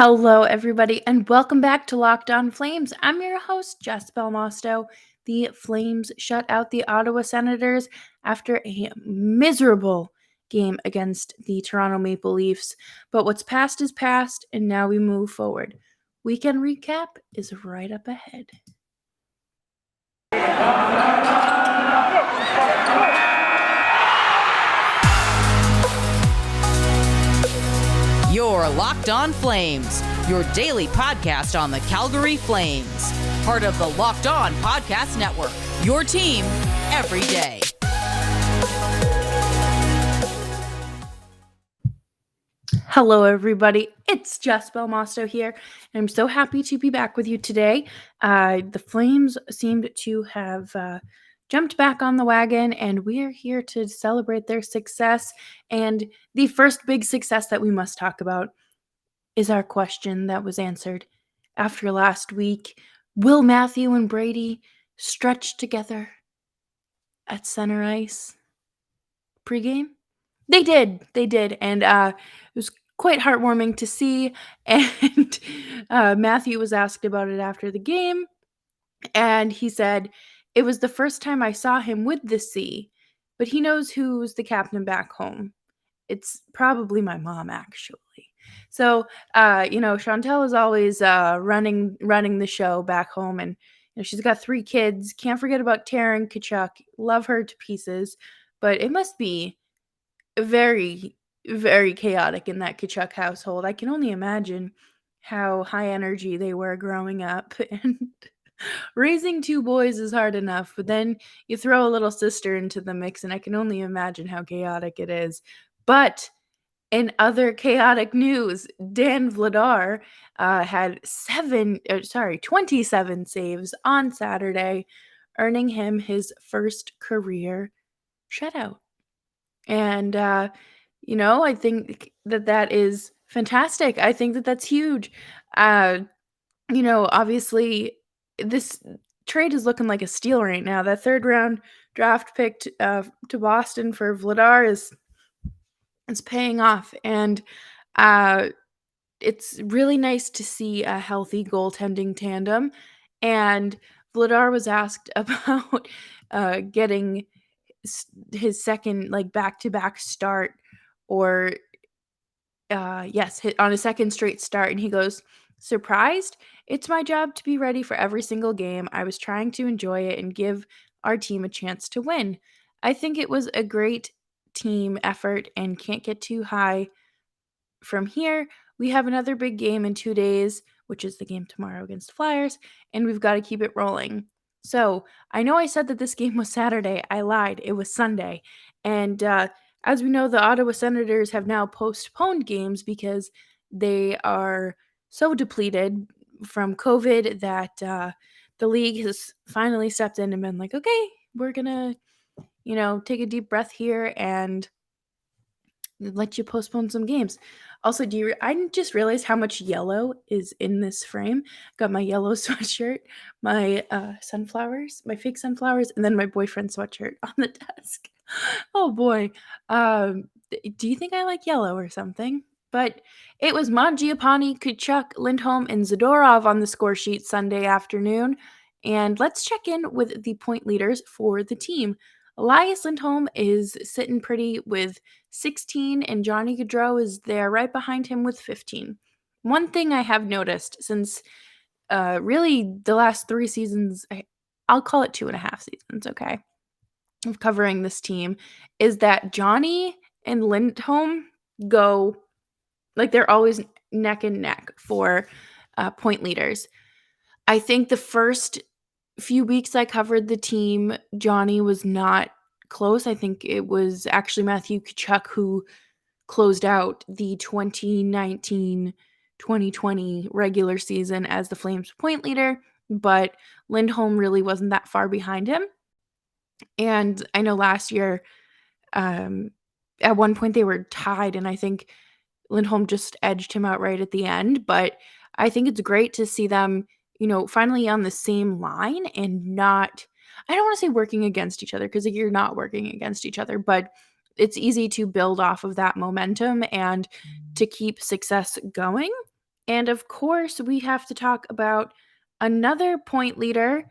Hello, everybody, and welcome back to Locked On Flames. I'm your host, Jess Belmosto. The Flames shut out the Ottawa Senators after a miserable game against the Toronto Maple Leafs. But what's past is past, and now we move forward. Weekend recap is right up ahead. You're Locked On Flames, your daily podcast on the Calgary Flames. Part of the Locked On Podcast Network, your team every day. Hello, everybody. It's Jess Belmosto here, and I'm so happy to be back with you today. The Flames seemed to have jumped back on the wagon, and we are here to celebrate their success. And the first big success that we must talk about is our question that was answered after last week. Will Matthew and Brady stretch together at center ice pregame? They did, and it was quite heartwarming to see, and Matthew was asked about it after the game, and he said, "It was the first time I saw him with the C, but he knows who's the captain back home. It's probably my mom, actually." So, Chantel is always running the show back home, and she's got 3 kids. Can't forget about Taryn Kachuk. Love her to pieces, but it must be very, very chaotic in that Kachuk household. I can only imagine how high energy they were growing up, and raising 2 boys is hard enough, but then you throw a little sister into the mix, and I can only imagine how chaotic it is. But in other chaotic news, Dan Vladar had 27 saves on Saturday, earning him his first career shutout. And, I think that is fantastic. I think that that's huge. Obviously, this trade is looking like a steal right now. That third round draft pick to Boston for Vladar is paying off. And it's really nice to see a healthy goaltending tandem. And Vladar was asked about getting his second back-to-back start, or on a second straight start, and he goes, "Surprised? It's my job to be ready for every single game. I was trying to enjoy it and give our team a chance to win. I think it was a great team effort and can't get too high from here. We have another big game in 2 days, which is the game tomorrow against the Flyers, and we've got to keep it rolling." So, I know I said that this game was Saturday. I lied. It was Sunday. And as we know, the Ottawa Senators have now postponed games because they are so depleted from COVID that the league has finally stepped in and been like, "Okay, we're going to, take a deep breath here and let you postpone some games." Also, I just realized how much yellow is in this frame. Got my yellow sweatshirt, my sunflowers, my fake sunflowers, and then my boyfriend's sweatshirt on the desk. Oh boy. Do you think I like yellow or something? But it was Mangiapane, Kachuk, Lindholm, and Zadorov on the score sheet Sunday afternoon. And let's check in with the point leaders for the team. Elias Lindholm is sitting pretty with 16, and Johnny Gaudreau is there right behind him with 15. One thing I have noticed since really the last 3 seasons, I'll call it 2.5 seasons, okay, of covering this team, is that Johnny and Lindholm go, they're always neck and neck for point leaders. I think the first few weeks I covered the team, Johnny was not close. I think it was actually Matthew Tkachuk who closed out the 2019-2020 regular season as the Flames point leader, but Lindholm really wasn't that far behind him. And I know last year, at one point they were tied, and I think Lindholm just edged him out right at the end. But I think it's great to see them, finally on the same line and not, I don't want to say working against each other, because you're not working against each other, but it's easy to build off of that momentum and to keep success going. And of course, we have to talk about another point leader,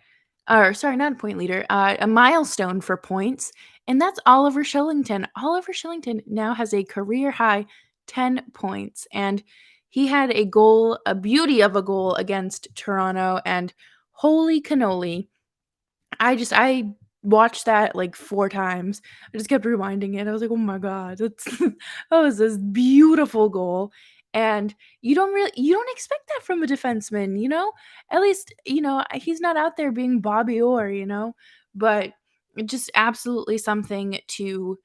or sorry, not a point leader, a milestone for points, and that's Oliver Shillington. Oliver Shillington now has a career high 10 points, and he had a goal, a beauty of a goal against Toronto, and holy cannoli. I watched that like 4 times. I just kept rewinding it. I was like, "Oh my god, that's that was this beautiful goal." And you don't expect that from a defenseman, you know? At least, he's not out there being Bobby Orr, you know? But just absolutely something to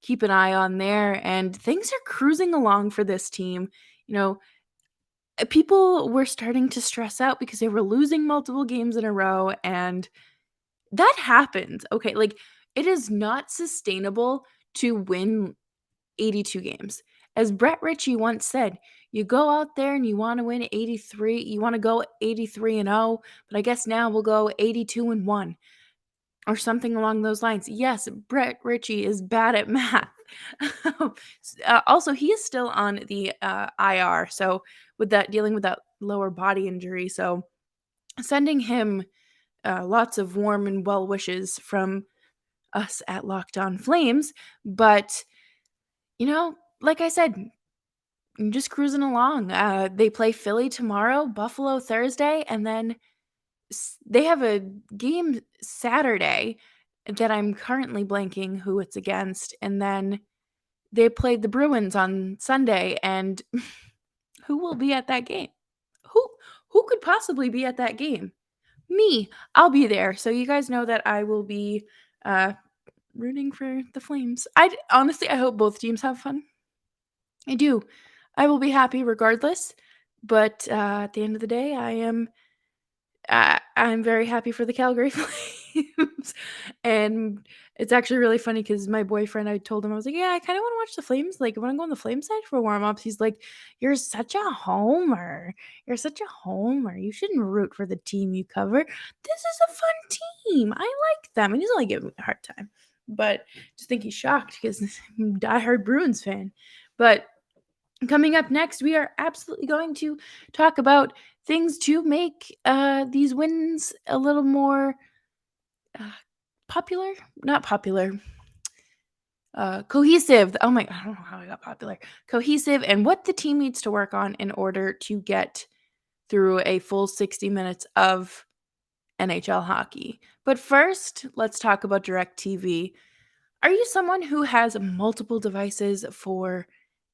keep an eye on there, and things are cruising along for this team. You know, people were starting to stress out because they were losing multiple games in a row, and that happens, okay? Like, it is not sustainable to win 82 games. As Brett Ritchie once said, "You go out there and you wanna win 83, you wanna go 83 and 0, but I guess now we'll go 82 and 1," or something along those lines. Yes, Brett Ritchie is bad at math. Also, he is still on the, IR, so with that dealing with that lower body injury, so sending him lots of warm and well wishes from us at Locked On Flames. But, like I said, I'm just cruising along. They play Philly tomorrow, Buffalo Thursday, and then they have a game Saturday that I'm currently blanking who it's against. And then they played the Bruins on Sunday, and who will be at that game? Who who could possibly be at that game? Me. I'll be there. So you guys know that I will be uh rooting for the Flames. Honestly, I hope both teams have fun. I do. I will be happy regardless, but at the end of the day, I'm very happy for the Calgary Flames. And it's actually really funny because my boyfriend, I told him, I was like, "Yeah, I kind of want to watch the Flames. Like, I want to go on the Flames side for warm ups." He's like, "You're such a homer. You're such a homer. You shouldn't root for the team you cover. This is a fun team. I like them." And he's only giving me a hard time. But just think he's shocked because I'm a diehard Bruins fan. But coming up next, we are absolutely going to talk about things to make these wins a little more uh, popular, not popular, cohesive. Oh my, I don't know how I got popular. Cohesive, and what the team needs to work on in order to get through a full 60 minutes of NHL hockey. But first, let's talk about DirecTV. Are you someone who has multiple devices for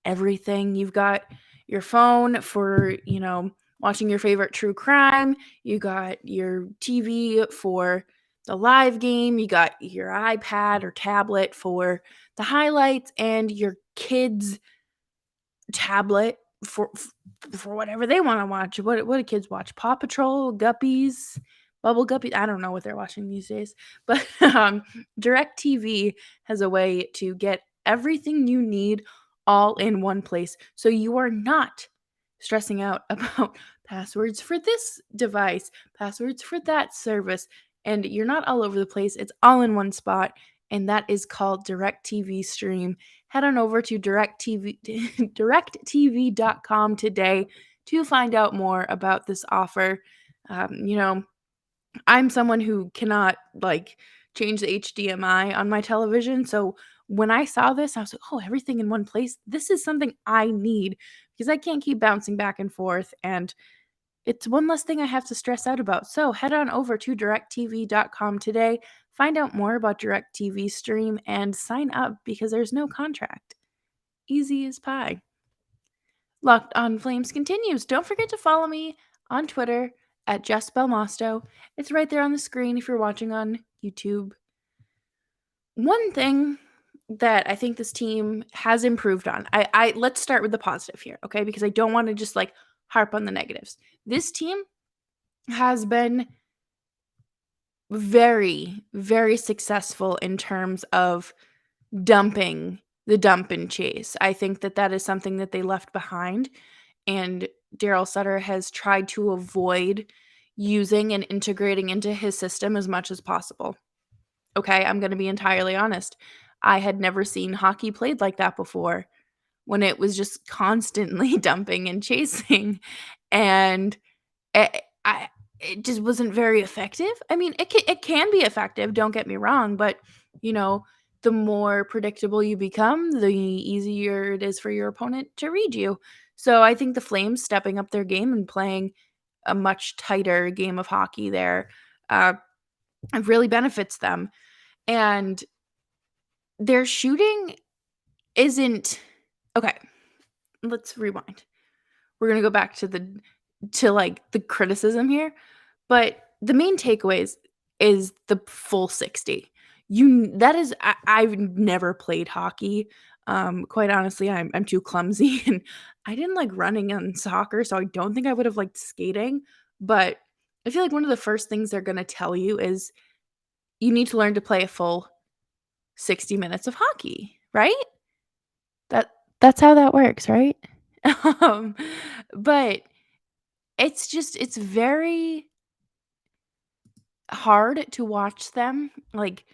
everything? You've got your phone for, watching your favorite true crime. You got your TV for the live game. You got your iPad or tablet for the highlights, and your kids' tablet for whatever they want to watch. What do kids watch? Paw Patrol, Guppies, Bubble Guppies. I don't know what they're watching these days, but DirecTV has a way to get everything you need all in one place, so you are not stressing out about passwords for this device, passwords for that service, and you're not all over the place. It's all in one spot, and that is called DirecTV Stream. Head on over to directtv.com today to find out more about this offer. I'm someone who cannot change the HDMI on my television. So when I saw this, I was like, oh, everything in one place. This is something I need because I can't keep bouncing back and forth. And it's one less thing I have to stress out about. So head on over to directtv.com today, find out more about DirecTV Stream, and sign up because there's no contract. Easy as pie. Locked on Flames continues. Don't forget to follow me on Twitter at Jess Belmosto. It's right there on the screen if you're watching on YouTube. One thing that I think this team has improved on. I let's start with the positive here, okay? Because I don't want to just harp on the negatives. This team has been very, very successful in terms of dumping the dump and chase. I think that is something that they left behind, and Daryl Sutter has tried to avoid using and integrating into his system as much as possible. Okay, I'm going to be entirely honest. I had never seen hockey played like that before. when it was just constantly dumping and chasing, and it just wasn't very effective. I mean, it can be effective, don't get me wrong, but, you know, the more predictable you become, the easier it is for your opponent to read you. So I think the Flames stepping up their game and playing a much tighter game of hockey there, uh, it really benefits them. And their shooting isn't okay, let's rewind. We're gonna go back to the criticism here, but the main takeaways is the full 60. I've never played hockey. Quite honestly, I'm too clumsy and I didn't like running in soccer, so I don't think I would have liked skating. But I feel like one of the first things they're gonna tell you is you need to learn to play a full 60 minutes of hockey, right? That that's how that works, right? Um, but it's very hard to watch them, like,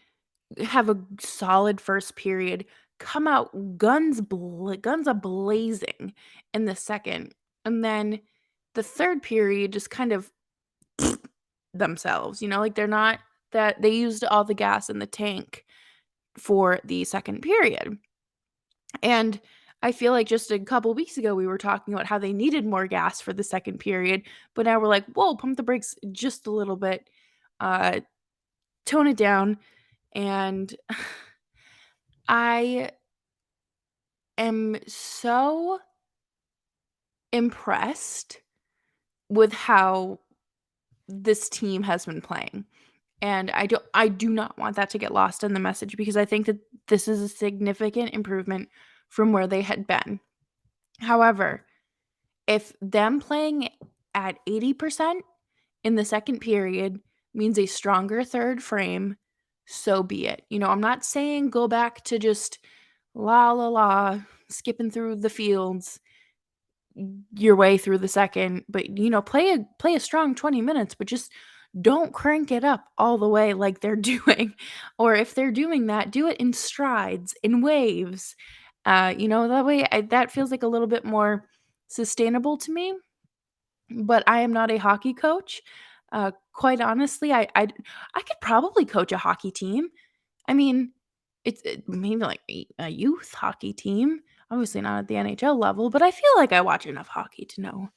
have a solid first period, come out guns a-blazing in the second, and then the third period just kind of themselves, like, they're not that they used all the gas in the tank for the second period. And I feel like just a couple weeks ago, we were talking about how they needed more gas for the second period, but now we're like, whoa, pump the brakes just a little bit, uh, tone it down. And I am so impressed with how this team has been playing. And I do not want that to get lost in the message because I think that this is a significant improvement from where they had been. However, if them playing at 80% in the second period means a stronger third frame, so be it. I'm not saying go back to just la la la, skipping through the fields your way through the second, but play a strong 20 minutes, but just don't crank it up all the way like they're doing. Or if they're doing that, do it in strides, in waves. That way that feels like a little bit more sustainable to me. But I am not a hockey coach. Quite honestly, I could probably coach a hockey team. I mean, it's maybe like a youth hockey team, obviously not at the NHL level, but I feel like I watch enough hockey to know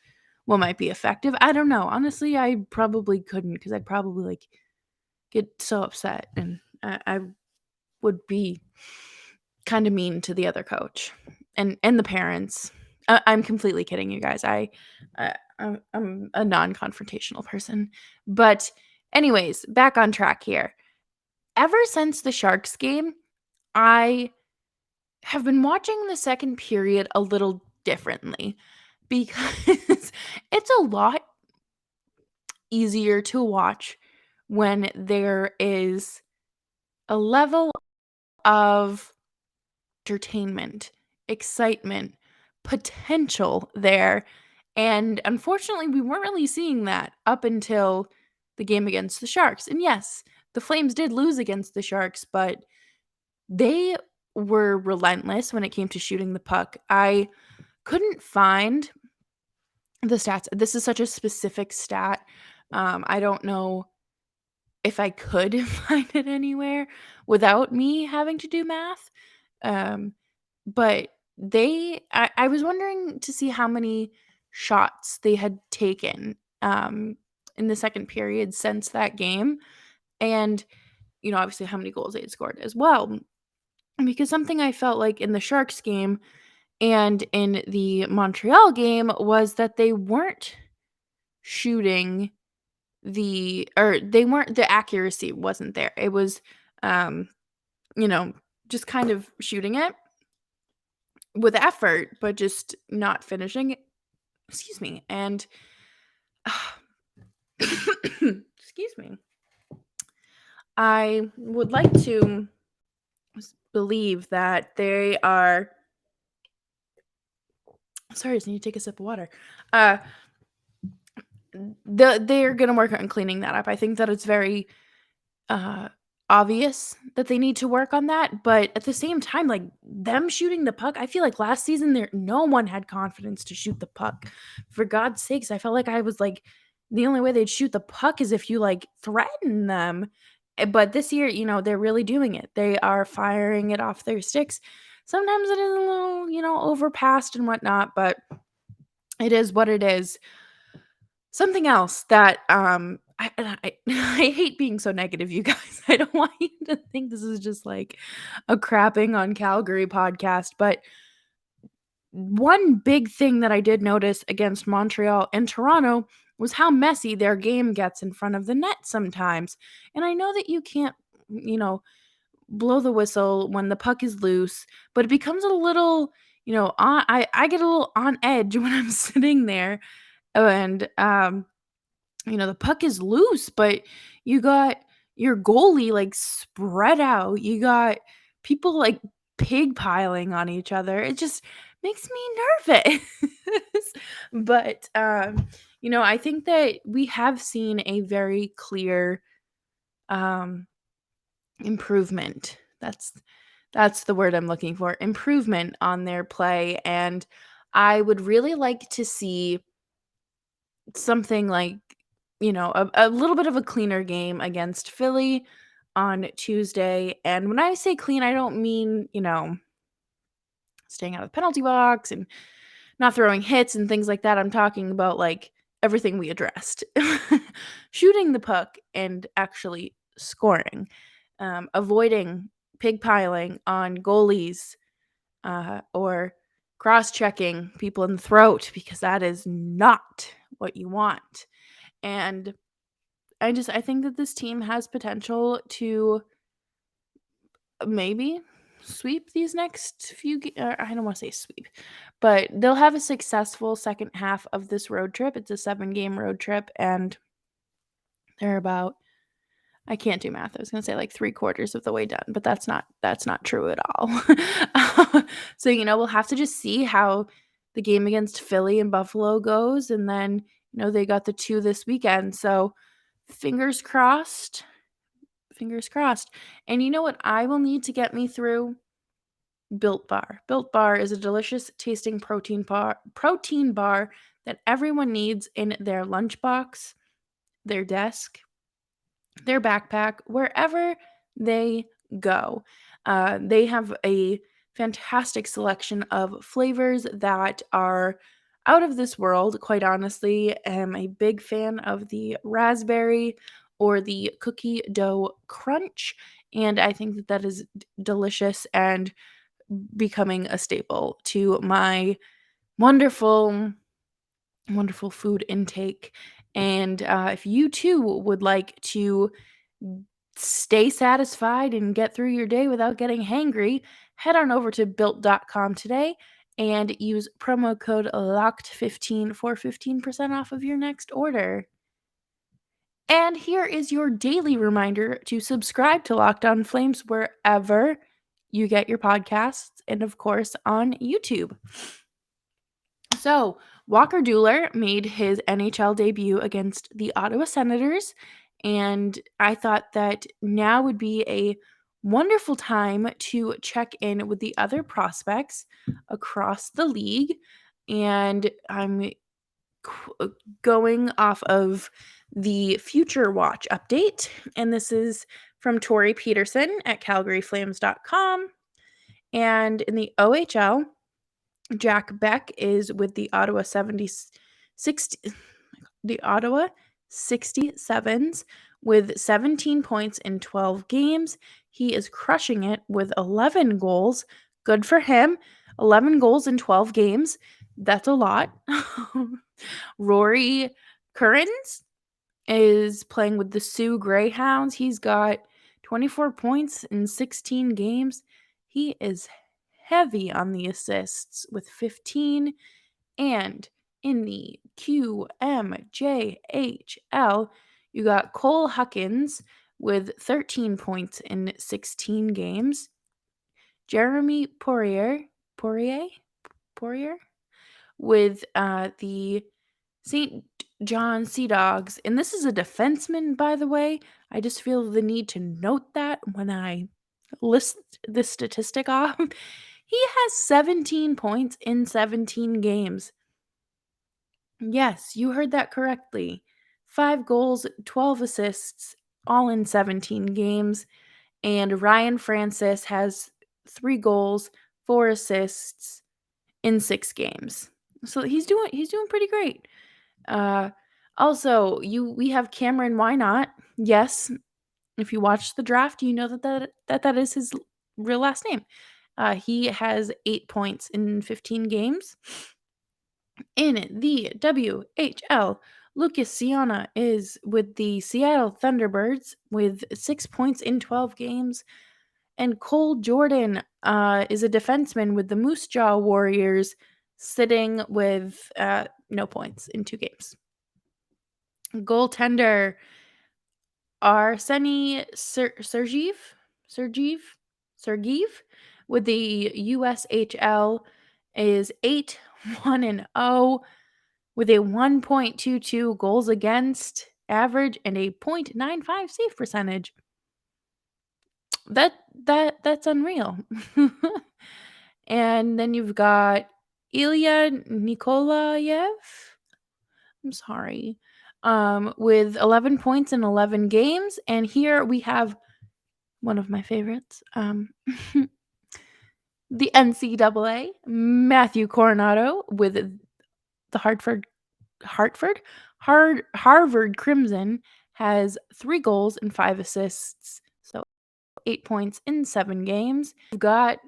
what might be effective. I don't know. Honestly, I probably couldn't because I'd probably like get so upset and I would be kind of mean to the other coach and the parents. I'm completely kidding, you guys. I'm a non-confrontational person, but anyways, back on track here. Ever since the Sharks game, I have been watching the second period a little differently because it's a lot easier to watch when there is a level of entertainment, excitement, potential there. And unfortunately, we weren't really seeing that up until the game against the Sharks. And yes, the Flames did lose against the Sharks, but they were relentless when it came to shooting the puck. I couldn't find the stats. This is such a specific stat. I don't know if I could find it anywhere without me having to do math. Um, but I was wondering to see how many shots they had taken in the second period since that game. And, obviously how many goals they had scored as well. Because something I felt like in the Sharks game and in the Montreal game was that they weren't shooting the accuracy wasn't there. It was, um, just kind of shooting it with effort, but just not finishing it. Excuse me. And excuse me. I would like to believe that they are. Sorry, I just need to take a sip of water. Uh, they're gonna work on cleaning that up. I think that it's very obvious that they need to work on that, but at the same time, like, them shooting the puck, I feel like last season no one had confidence to shoot the puck. For God's sakes, I felt like I was like, the only way they'd shoot the puck is if you, like, threaten them. But this year, they're really doing it. They are firing it off their sticks. Sometimes it is a little, overpassed and whatnot, but it is what it is. Something else that, I I hate being so negative, you guys. I don't want you to think this is just like a crapping on Calgary podcast, but one big thing that I did notice against Montreal and Toronto was how messy their game gets in front of the net sometimes. And I know that you can't, you know, blow the whistle when the puck is loose, but it becomes a little, I get a little on edge when I'm sitting there and the puck is loose, but you got your goalie like spread out. You got people like pig piling on each other. It just makes me nervous. But I think that we have seen a very clear um improvement. That's the word I'm looking for. Improvement on their play, and I would really like to see something like, a little bit of a cleaner game against Philly on Tuesday. And when I say clean, I don't mean, staying out of the penalty box and not throwing hits and things like that. I'm talking about like everything we addressed. Shooting the puck and actually scoring. Avoiding pig piling on goalies or cross checking people in the throat, because that is not what you want. And I think that this team has potential to maybe sweep these next I don't want to say sweep, but they'll have a successful second half of this road trip. It's a 7-game road trip, and they're about, I can't do math. I was going to say like 3/4 of the way done, but that's not true at all. So, we'll have to just see how the game against Philly and Buffalo goes, and then, they got the 2 this weekend. So, fingers crossed. Fingers crossed. And you know what I will need to get me through? Built Bar. Built Bar is a delicious tasting protein bar that everyone needs in their lunchbox, their desk, their backpack, wherever they go. They have a fantastic selection of flavors that are out of this world. Quite honestly, am a big fan of the raspberry or the cookie dough crunch, and I think that is delicious and becoming a staple to my wonderful wonderful food intake. And if you too would like to stay satisfied and get through your day without getting hangry, head on over to built.com today and use promo code LOCKED15 for 15% off of your next order. And here is your daily reminder to subscribe to Locked On Flames wherever you get your podcasts, and of course on YouTube. So, Walker Dueler made his NHL debut against the Ottawa Senators, and I thought that now would be a wonderful time to check in with the other prospects across the league. And I'm going off of the Future Watch update, and this is from Tori Peterson at calgaryflames.com. And in the OHL, Jack Beck is with the Ottawa 67s with 17 points in 12 games. He is crushing it with 11 goals. Good for him. 11 goals in 12 games. That's a lot. Rory Currens is playing with the Sioux Greyhounds. He's got 24 points in 16 games. He is heavy on the assists with 15. And in the QMJHL, you got Cole Huckins with 13 points in 16 games. Jeremy Poirier with the St. John Sea Dogs, and this is a defenseman, by the way. I just feel the need to note that when I list this statistic off. He has 17 points in 17 games. Yes, you heard that correctly. 5 goals, 12 assists, all in 17 games. And Ryan Francis has 3 goals, 4 assists in 6 games. So he's doing pretty great. Uh Also, we have Cameron Why Not? Yes, if you watch the draft, you know that is his real last name. He has 8 points in 15 games. In the WHL, Lucas Siana is with the Seattle Thunderbirds with 6 points in 12 games. And Cole Jordan is a defenseman with the Moose Jaw Warriors, sitting with no points in 2 games. Goaltender Arseny Sergeev with the USHL is 8-1-0 with a 1.22 goals against average and a .95 save percentage. That's unreal. And then you've got Ilya Nikolayev. I'm sorry. With 11 points in 11 games. And here we have one of my favorites, the NCAA, Matthew Coronado with the Harvard Crimson has 3 goals and 5 assists. So 8 points in 7 games. You've got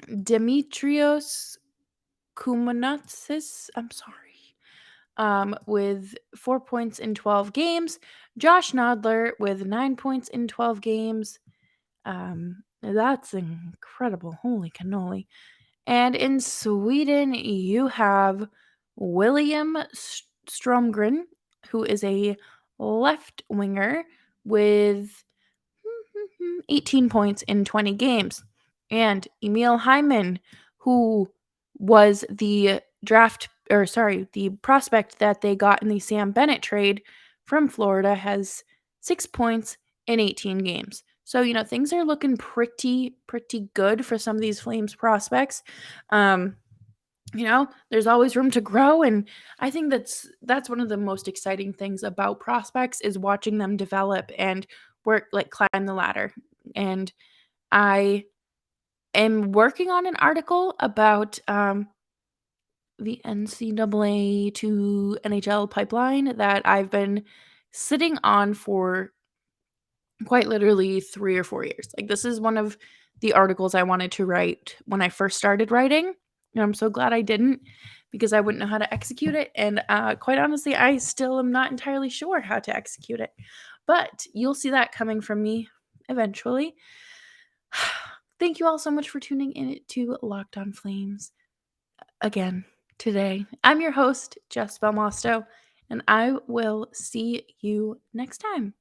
Demetrios Koumanatsis, I'm sorry, with 4 points in 12 games. Josh Nodler with 9 points in 12 games. That's incredible. Holy cannoli. And in Sweden, you have William Stromgren, who is a left winger with 18 points in 20 games. And Emil Hyman, who was the the prospect that they got in the Sam Bennett trade from Florida, has 6 points in 18 games. So, things are looking pretty good for some of these Flames prospects. There's always room to grow, and I think that's one of the most exciting things about prospects is watching them develop and climb the ladder. And I am working on an article about the NCAA to NHL pipeline that I've been sitting on for quite literally 3 or 4 years. Like, this is one of the articles I wanted to write when I first started writing, and I'm so glad I didn't, because I wouldn't know how to execute it, and quite honestly, I still am not entirely sure how to execute it. But you'll see that coming from me eventually. Thank you all so much for tuning in to Locked On Flames again today. I'm your host, Jess Belmosto, and I will see you next time.